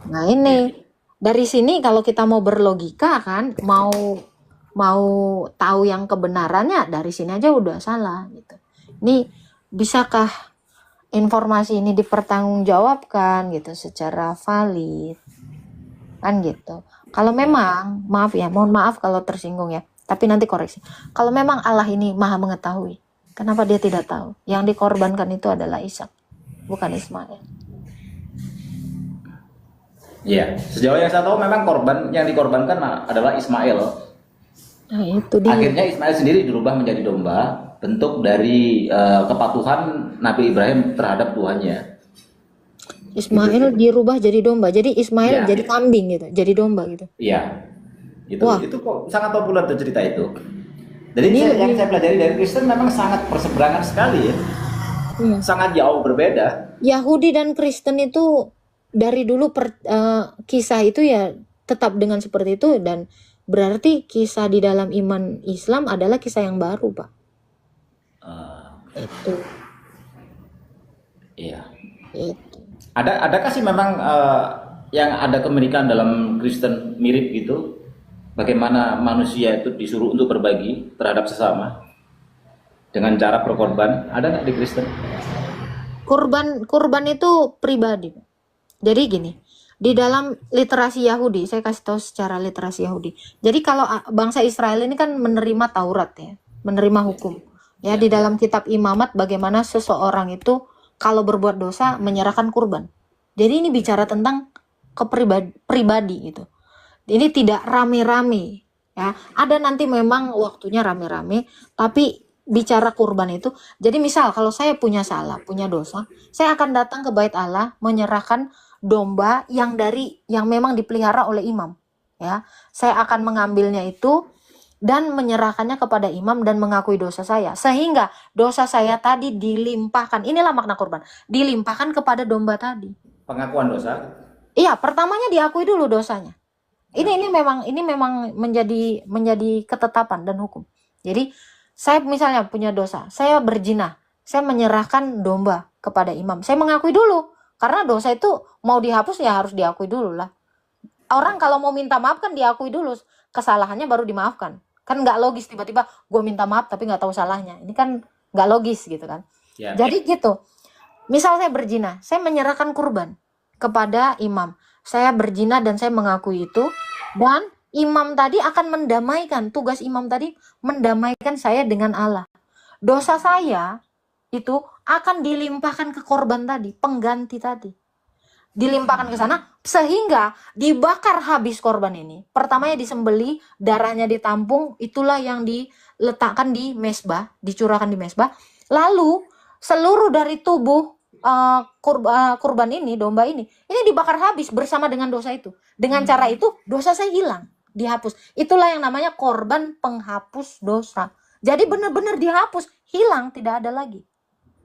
Nah ini dari sini kalau kita mau berlogika kan, mau tahu yang kebenarannya dari sini aja udah salah gitu. Ini bisakah informasi ini dipertanggungjawabkan gitu secara valid kan gitu. Kalau memang, maaf ya, mohon maaf kalau tersinggung ya, tapi nanti koreksi. Kalau memang Allah ini maha mengetahui, kenapa dia tidak tahu yang dikorbankan itu adalah Ishak, bukan Ismail? Iya, sejauh yang saya tahu memang korban yang dikorbankan adalah Ismail. Nah itu dia. Akhirnya Ismail sendiri dirubah menjadi domba, bentuk dari kepatuhan Nabi Ibrahim terhadap Tuhannya. Ismail dirubah jadi domba, jadi Ya. Ismail jadi kambing gitu, jadi domba gitu. Iya, Wah. itu kok sangat populer tuh cerita itu. Jadi Ini yang saya pelajari dari Kristen memang sangat berseberangan sekali ya, Iya. sangat jauh berbeda. Yahudi dan Kristen itu dari dulu kisah itu ya tetap dengan seperti itu, dan berarti kisah di dalam iman Islam adalah kisah yang baru, Pak. Itu. Iya. Itu. Adakah sih memang yang ada kemiripan dalam Kristen mirip gitu? Bagaimana manusia itu disuruh untuk berbagi terhadap sesama dengan cara berkorban? Ada nggak di Kristen? Kurban itu pribadi. Jadi gini, di dalam literasi Yahudi, saya kasih tahu secara literasi Yahudi. Jadi kalau bangsa Israel ini kan menerima Taurat ya, menerima hukum. Ya, di dalam kitab Imamat bagaimana seseorang itu kalau berbuat dosa menyerahkan kurban. Jadi ini bicara tentang pribadi gitu. Ini tidak rame-rame ya. Ada nanti memang waktunya rame-rame, tapi bicara kurban itu. Jadi misal kalau saya punya salah, punya dosa, saya akan datang ke Bait Allah menyerahkan domba yang memang dipelihara oleh imam ya. Saya akan mengambilnya itu dan menyerahkannya kepada imam dan mengakui dosa saya, sehingga dosa saya tadi dilimpahkan. Inilah makna kurban, dilimpahkan kepada domba tadi. Pengakuan dosa. Iya, pertamanya diakui dulu dosanya. Ini memang menjadi ketetapan dan hukum. Jadi saya misalnya punya dosa, saya berzina, saya menyerahkan domba kepada imam. Saya mengakui dulu, karena dosa itu mau dihapus ya harus diakui dulu lah. Orang kalau mau minta maaf kan diakui dulu kesalahannya baru dimaafkan. Kan nggak logis tiba-tiba gue minta maaf tapi nggak tahu salahnya. Ini kan nggak logis gitu kan. Ya. Jadi gitu. Misal saya berzina, saya menyerahkan kurban kepada imam. Saya berzina dan saya mengakui itu, dan imam tadi akan mendamaikan. Tugas imam tadi mendamaikan saya dengan Allah. Dosa saya itu akan dilimpahkan ke korban tadi, pengganti tadi. Dilimpahkan ke sana sehingga dibakar habis korban ini. Pertamanya disembeli, darahnya ditampung, itulah yang diletakkan di mezbah, dicurahkan di mezbah. Lalu seluruh dari tubuh kurban ini, domba ini dibakar habis bersama dengan dosa itu. Dengan cara itu dosa saya hilang, dihapus. Itulah yang namanya korban penghapus dosa. Jadi benar-benar dihapus, hilang, tidak ada lagi.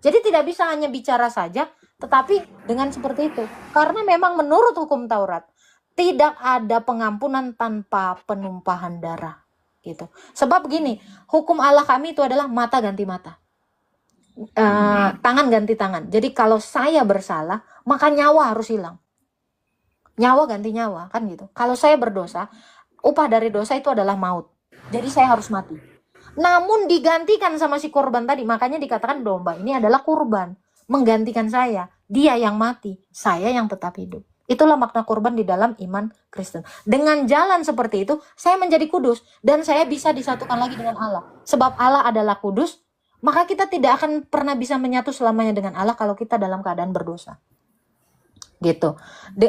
Jadi tidak bisa hanya bicara saja, tetapi dengan seperti itu. Karena memang menurut hukum Taurat, tidak ada pengampunan tanpa penumpahan darah. Gitu. Sebab begini, hukum Allah kami itu adalah mata ganti mata. Tangan ganti tangan. Jadi kalau saya bersalah, maka nyawa harus hilang. Nyawa ganti nyawa, kan gitu. Kalau saya berdosa, upah dari dosa itu adalah maut. Jadi saya harus mati. Namun digantikan sama si korban tadi. Makanya dikatakan domba ini adalah kurban, menggantikan saya. Dia yang mati, saya yang tetap hidup. Itulah makna kurban di dalam iman Kristen. Dengan jalan seperti itu, saya menjadi kudus dan saya bisa disatukan lagi dengan Allah. Sebab Allah adalah kudus, Maka kita tidak akan pernah bisa menyatu selamanya dengan Allah kalau kita dalam keadaan berdosa. Gitu.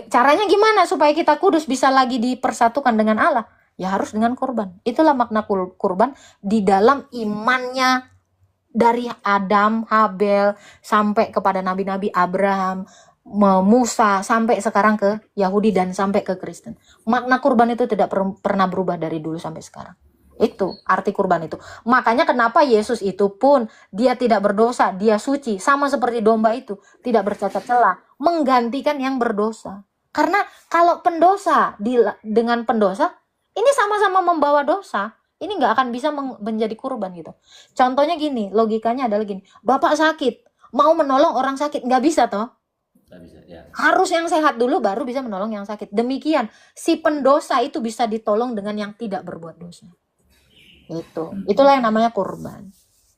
Caranya gimana supaya kita kudus bisa lagi dipersatukan dengan Allah? Ya harus dengan kurban. Itulah makna kurban di dalam imannya dari Adam, Habel, sampai kepada nabi-nabi Abraham, Musa, sampai sekarang ke Yahudi dan sampai ke Kristen. Makna kurban itu tidak pernah berubah dari dulu sampai sekarang. Itu arti kurban itu. Makanya kenapa Yesus itu pun dia tidak berdosa, dia suci, sama seperti domba itu, tidak bercacat celah, menggantikan yang berdosa. Karena kalau pendosa dengan pendosa, ini sama-sama membawa dosa. Ini nggak akan bisa menjadi kurban gitu. Contohnya gini, logikanya adalah gini. Bapak sakit, mau menolong orang sakit, nggak bisa toh? Nggak bisa, ya. Harus yang sehat dulu baru bisa menolong yang sakit. Demikian, si pendosa itu bisa ditolong dengan yang tidak berbuat dosa. Itulah yang namanya kurban.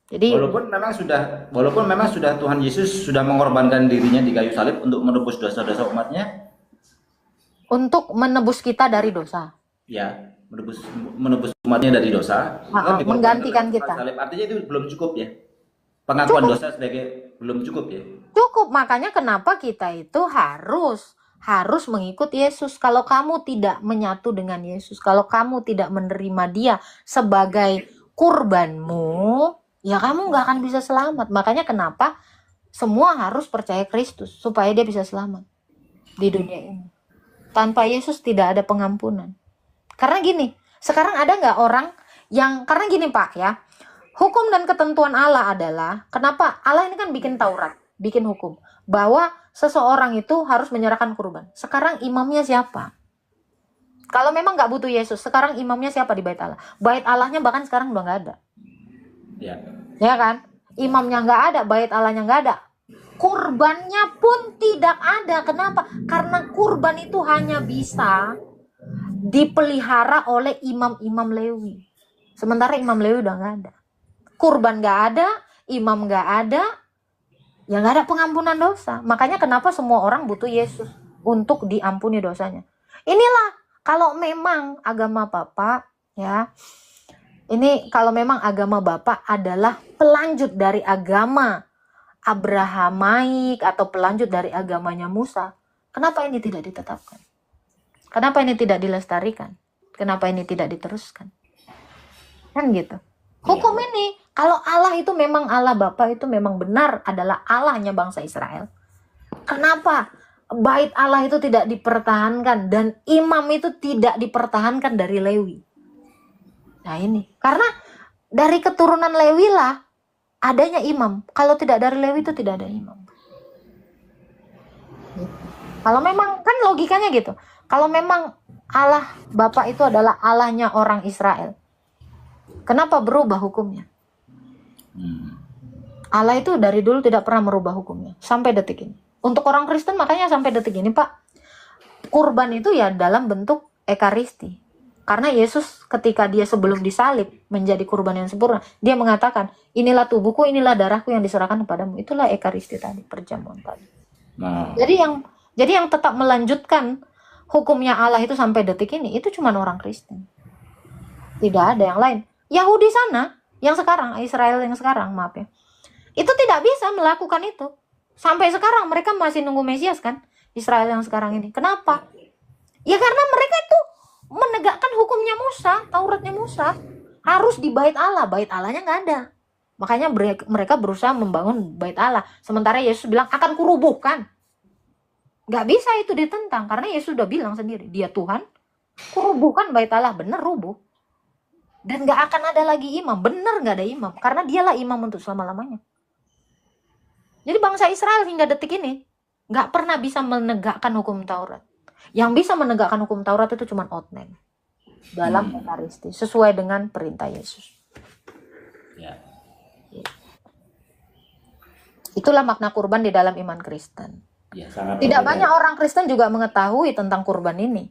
Jadi walaupun memang sudah Tuhan Yesus sudah mengorbankan dirinya di kayu salib untuk menebus dosa-dosa umatnya, untuk menebus kita dari dosa. ya, menebus umatnya dari dosa, menggantikan kita. Salib. Artinya itu belum cukup ya. Pengakuan dosa sebagai belum cukup ya. Cukup, makanya kenapa kita itu harus mengikut Yesus. Kalau kamu tidak menyatu dengan Yesus, kalau kamu tidak menerima dia sebagai kurbanmu, ya kamu nggak akan bisa selamat. Makanya kenapa semua harus percaya Kristus supaya dia bisa selamat di dunia ini. Tanpa Yesus tidak ada pengampunan. Karena gini, sekarang ada nggak orang yang, karena gini Pak ya, hukum dan ketentuan Allah adalah, kenapa Allah ini kan bikin Taurat, bikin hukum, bahwa seseorang itu harus menyerahkan kurban. Sekarang imamnya siapa? Kalau memang nggak butuh Yesus, sekarang imamnya siapa di bait Allah? Bait Allahnya bahkan sekarang udah nggak ada. Ya kan? Imamnya nggak ada, bait Allahnya nggak ada. Kurbannya pun tidak ada. Kenapa? Karena kurban itu hanya bisa dipelihara oleh imam-imam Lewi. Sementara imam Lewi udah nggak ada. Kurban nggak ada, imam nggak ada, ya nggak ada pengampunan dosa. Makanya kenapa semua orang butuh Yesus untuk diampuni dosanya. Inilah kalau memang agama Bapak ya, ini kalau memang agama Bapak adalah pelanjut dari agama Abrahamaik atau pelanjut dari agamanya Musa, kenapa ini tidak ditetapkan? Kenapa ini tidak dilestarikan? Kenapa ini tidak diteruskan? Kan gitu. Hukum ini, kalau Allah itu memang Allah Bapa itu memang benar adalah Allahnya bangsa Israel. Kenapa bait Allah itu tidak dipertahankan dan imam itu tidak dipertahankan dari Lewi? Nah ini, karena dari keturunan Lewi lah adanya imam. Kalau tidak dari Lewi itu tidak ada imam. Kalau memang, kan logikanya gitu. Kalau memang Allah Bapa itu adalah Allahnya orang Israel, kenapa berubah hukumnya? Allah itu dari dulu tidak pernah merubah hukumnya sampai detik ini. Untuk orang Kristen makanya sampai detik ini Pak, kurban itu ya dalam bentuk ekaristi. Karena Yesus ketika dia sebelum disalib menjadi kurban yang sempurna, dia mengatakan, inilah tubuhku, inilah darahku yang diserahkan kepadamu. Itulah ekaristi tadi, perjamuan tadi. Nah. Jadi yang tetap melanjutkan hukumnya Allah itu sampai detik ini, itu cuma orang Kristen. Tidak ada yang lain. Yahudi sana, yang sekarang, Israel yang sekarang, maaf ya, itu tidak bisa melakukan itu. Sampai sekarang mereka masih nunggu Mesias kan, Israel yang sekarang ini. Kenapa? Ya karena mereka itu menegakkan hukumnya Musa, Tauratnya Musa. Harus di bait Allah, bait Allahnya nggak ada. Makanya mereka berusaha membangun bait Allah. Sementara Yesus bilang akan kurubuhkan. Nggak bisa itu ditentang, karena Yesus sudah bilang sendiri, dia Tuhan, kurubuhkan bait Allah, bener rubuh. Dan nggak akan ada lagi imam, bener nggak ada imam, karena dialah imam untuk selama-lamanya. Jadi bangsa Israel hingga detik ini nggak pernah bisa menegakkan hukum Taurat. Yang bisa menegakkan hukum Taurat itu cuma Otnen dalam ekaristi, sesuai dengan perintah Yesus. Ya. Itulah makna kurban di dalam iman Kristen. Ya, sangat Tidak banyak orang Kristen juga mengetahui tentang kurban ini.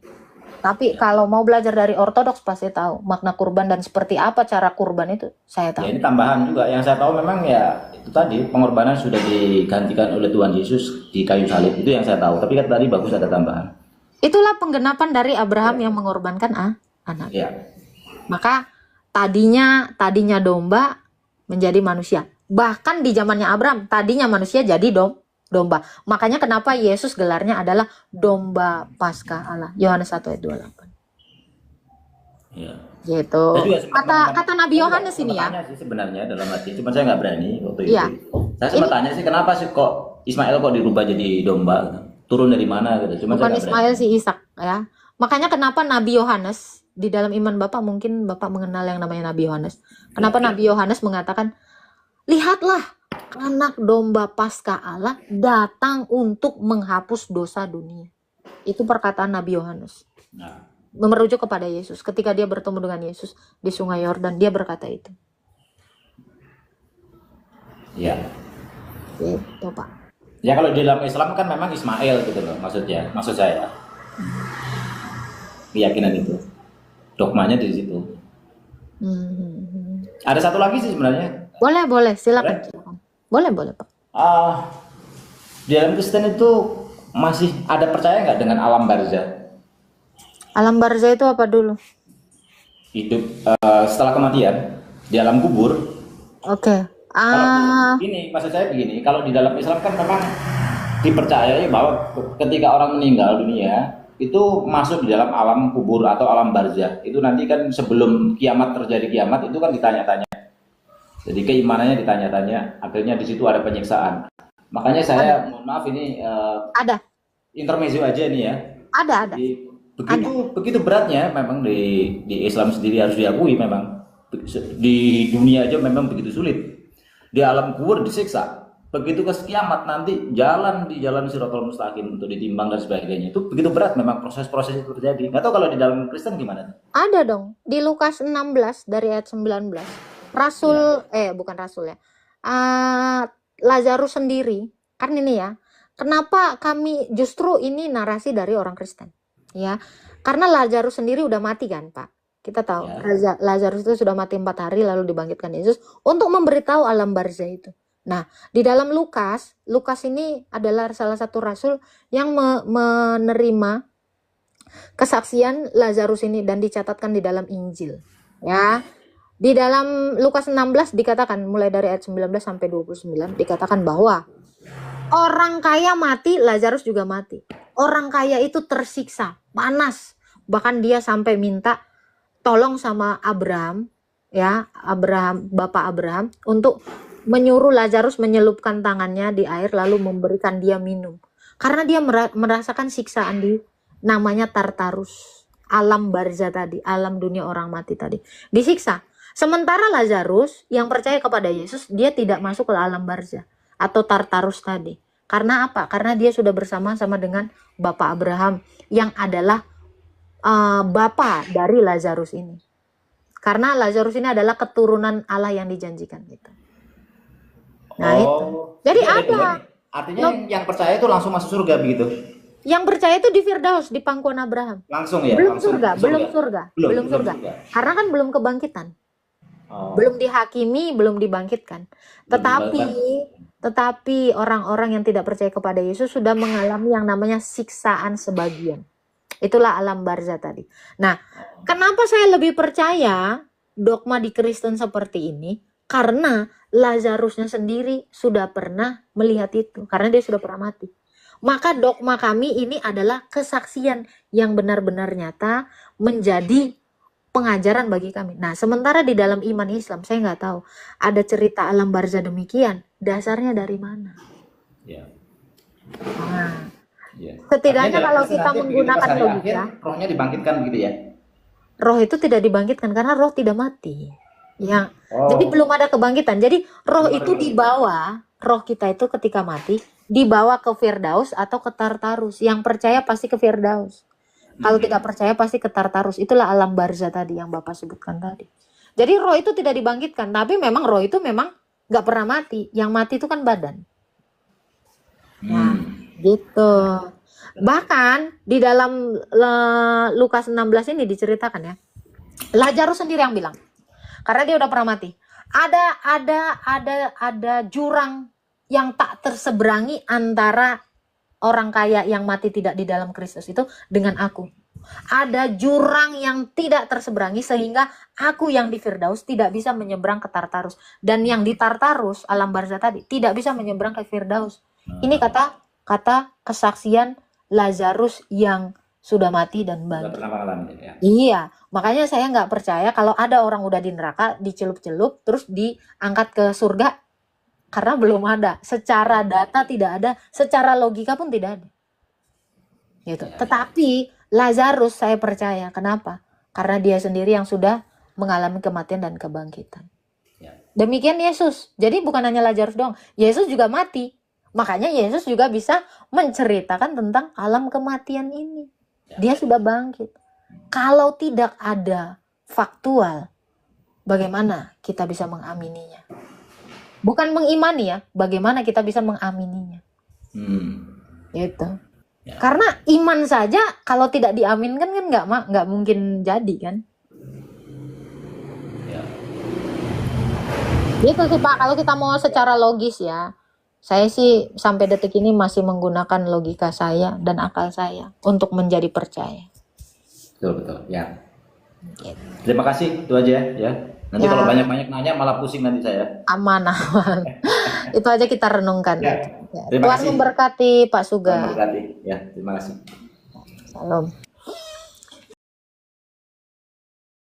Tapi kalau mau belajar dari Ortodoks pasti tahu makna kurban dan seperti apa cara kurban itu, saya tahu. Ya, ini tambahan juga yang saya tahu memang ya itu tadi pengorbanan sudah digantikan oleh Tuhan Yesus di kayu salib, itu yang saya tahu. Tapi kan tadi bagus ada tambahan. Itulah penggenapan dari Abraham yang mengorbankan anak. Ya. Maka tadinya domba, menjadi manusia. Bahkan di zamannya Abraham, tadinya manusia jadi domba. Makanya kenapa Yesus gelarnya adalah domba Paskah Allah. Yohanes 1 ayat 28. Ya. Gitu. Saya juga sempat Kata Nabi Yohanes ini ya. tanya sih sebenarnya dalam hati, cuman saya nggak berani waktu Iya. itu. Saya sempat tanya sih kenapa sih kok Ismail kok dirubah jadi domba? Turun dari mana gitu. Cuman Bukan saya nggak Ismail berani. si Ishak ya. Makanya kenapa Nabi Yohanes di dalam iman Bapak, mungkin Bapak mengenal yang namanya Nabi Yohanes. Kenapa Nabi Yohanes mengatakan, lihatlah anak domba Paskah Allah datang untuk menghapus dosa dunia. Itu perkataan Nabi Yohanes. Nah, Merujuk kepada Yesus. Ketika dia bertemu dengan Yesus di Sungai Yordan, dia berkata itu. ya. Gitu, Pak. Ya kalau di dalam Islam kan memang Ismail gitu loh maksudnya, maksud saya. Keyakinan itu. Dogmanya di situ. Ada satu lagi sih sebenarnya. Boleh, silakan. Boleh, Pak. Di dalam Kristen itu masih ada percaya nggak dengan alam barzah? Alam barzah itu apa dulu? Hidup setelah kematian di alam kubur. Oke. Kalau ini maksud saya begini, kalau di dalam Islam kan memang dipercayai bahwa ketika orang meninggal dunia itu masuk di dalam alam kubur atau alam barzah. Itu nanti kan sebelum kiamat terjadi kiamat itu kan ditanya-tanya. Jadi keimanannya ditanya-tanya, akhirnya di situ ada penyiksaan. Makanya saya mohon maaf ini Ada. intermezzo aja nih ya. Ada. Begitu beratnya memang di Islam sendiri harus diakui memang di dunia aja memang begitu sulit. Di alam kubur disiksa. Begitu ke kiamat nanti jalan di jalan Shirathul Mustaqim untuk ditimbang dan sebagainya. Itu begitu berat memang proses-proses itu terjadi. Nggak tahu kalau di dalam Kristen gimana? Ada dong. Di Lukas 16 dari ayat 19. Bukan Rasul ya. Lazarus sendiri. Kan ini ya. Kenapa kami justru ini narasi dari orang Kristen? Ya, karena Lazarus sendiri udah mati kan, Pak. Kita tahu Lazarus itu sudah mati 4 hari lalu dibangkitkan Yesus untuk memberitahu alam barzah itu. Nah, di dalam Lukas ini adalah salah satu rasul yang menerima kesaksian Lazarus ini dan dicatatkan di dalam Injil. Ya. Di dalam Lukas 16 dikatakan mulai dari ayat 19 sampai 29 dikatakan bahwa orang kaya mati, Lazarus juga mati. Orang kaya itu tersiksa, panas. Bahkan dia sampai minta tolong sama Abraham, ya, Bapak Abraham, untuk menyuruh Lazarus menyelupkan tangannya di air lalu memberikan dia minum. Karena dia merasakan siksaan di namanya Tartarus, alam barzah tadi, alam dunia orang mati tadi. Disiksa. Sementara Lazarus yang percaya kepada Yesus, dia tidak masuk ke alam barzah atau Tartarus tadi. Karena apa? Karena dia sudah bersama-sama dengan Bapak Abraham yang adalah Bapak dari Lazarus ini. Karena Lazarus ini adalah keturunan Allah yang dijanjikan gitu. Nah itu. Jadi ada. Artinya yang percaya itu langsung masuk surga begitu? Yang percaya itu di Firdaus, di pangkuan Abraham. Langsung ya? Belum langsung surga. Belum surga. Karena kan belum kebangkitan. Belum dihakimi, belum dibangkitkan. Tetapi orang-orang yang tidak percaya kepada Yesus sudah mengalami yang namanya siksaan sebagian. Itulah alam barzah tadi. Nah, kenapa saya lebih percaya dogma di Kristen seperti ini? Karena Lazarusnya sendiri sudah pernah melihat itu. Karena dia sudah pernah mati. Maka dogma kami ini adalah kesaksian yang benar-benar nyata menjadi pengajaran bagi kami. Nah, sementara di dalam iman Islam, saya nggak tahu ada cerita alam barzah demikian. Dasarnya dari mana? Ya. Nah, setidaknya kalau kita menggunakan logika, rohnya dibangkitkan begitu ya? Roh itu tidak dibangkitkan karena roh tidak mati. Jadi belum ada kebangkitan. Jadi roh itu dibawa, roh kita itu ketika mati dibawa ke Firdaus atau ke Tartarus. Yang percaya pasti ke Firdaus. Kalau tidak percaya pasti ke Tartarus. Itulah alam barzah tadi yang Bapak sebutkan tadi. Jadi roh itu tidak dibangkitkan, tapi memang roh itu memang nggak pernah mati. Yang mati itu kan badan. Nah, gitu. Bahkan di dalam Lukas 16 ini diceritakan ya. Lazarus sendiri yang bilang. Karena dia udah pernah mati. Ada jurang yang tak terseberangi antara orang kaya yang mati tidak di dalam Kristus itu dengan aku. Ada jurang yang tidak terseberangi sehingga aku yang di Firdaus tidak bisa menyeberang ke Tartarus. Dan yang di Tartarus, alam barzah tadi, tidak bisa menyeberang ke Firdaus. Ini kata kesaksian Lazarus yang sudah mati dan Nggak bangkit. pernah mengalami ya. Iya, makanya saya nggak percaya kalau ada orang udah di neraka, dicelup-celup, terus diangkat ke surga. Karena belum ada. Secara data tidak ada, secara logika pun tidak ada. Gitu. Tetapi Lazarus saya percaya. Kenapa? Karena dia sendiri yang sudah mengalami kematian dan kebangkitan. Ya. Demikian Yesus. Jadi bukan hanya Lazarus doang. Yesus juga mati. Makanya Yesus juga bisa menceritakan tentang alam kematian ini. Dia sudah bangkit. Kalau tidak ada faktual, bagaimana kita bisa mengamininya? Bukan mengimani ya, bagaimana kita bisa mengamininya? Gitu. Ya. Karena iman saja kalau tidak diaminkan kan nggak mungkin jadi kan? Ya. Gitu sih Pak. Kalau kita mau secara logis ya, saya sih sampai detik ini masih menggunakan logika saya dan akal saya untuk menjadi percaya. Betul. Ya. Gitu. Terima kasih, itu aja ya. Nanti Ya. kalau banyak-banyak nanya malah pusing nanti saya. Aman. Itu aja kita renungkan. Ya. Ya. Terima Tuhan kasih. memberkati Pak Suga. Terima kasih. Ya, terima kasih. Salam.